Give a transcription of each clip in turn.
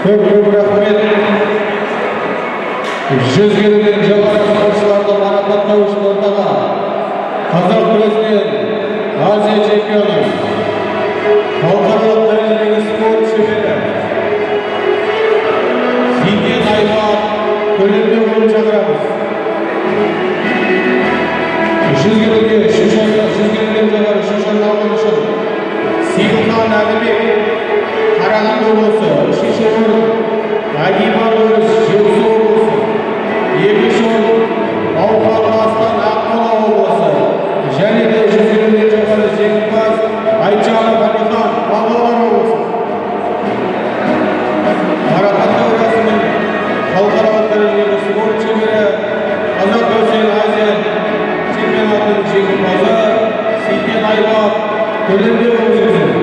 Көп рахмет. Жүз келіден жоғары спортшыларды марапаттау үшін ортаға қазақ күресінен Азия чемпионы, халықаралық дәрежедегі спорт шебері Зейнет Аймақ Төлебекұлын шақырамыз. Жүз келіден жоғары үшінші орын алған үшін Сейілхан Әлібек, Қарағанды облысы, үшінші орын Агиман Өріс, Жетісу облысы, екінші орын Ауқан Астан, Ақмола облысы, және де жүз келіден жоғары жеңімпаз Айтжанов Әлихан, Павлодар облысы. Марапаттау рәсімін халықаралық дәрежедегі спорт шебері, қазақ күресінен Азия чемпионатының жеңімпазы Зейнет Аймақ Төлебекұлы жүргізеді.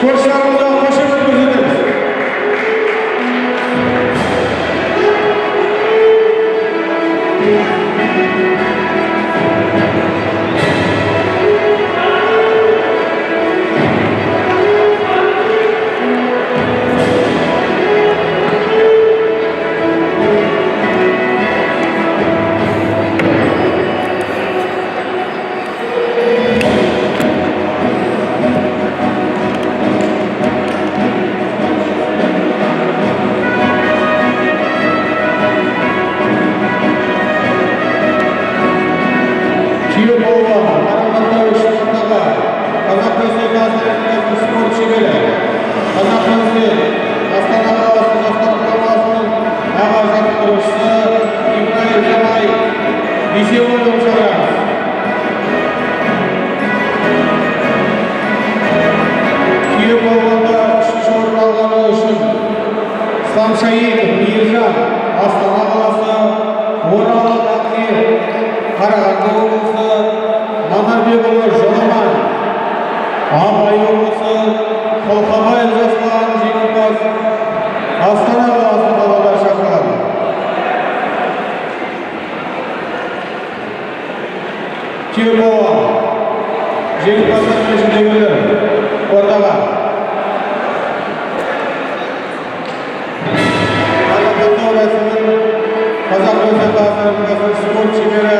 Спортшыларымызға қошемет көрсетеміз. Марапаттау үшін ортаға қазақ күресінен Республикасының спорт шебері, қазақ күресінен Астана қаласы жастар құрамасының аға жаттықтырушысы Ибраим Жамай Бейсенұлын шақырамыз. Түйе болғанда үшінші орын алғаны үшін Исламшаев Мейіржан, Астана қаласы, Орал Тақиев, Қарағанды облысы, Манарбекұлы Жоламан, Абай облысы, Қолқабаев Жасұлан жеңімпаз Астана қаласының балалары шақырылады. Түйеболған жеңімпаздар мен жүлдегерлер ортаға. Марапаттау рәсімін қазақ күресінен Республикасының спорт шебері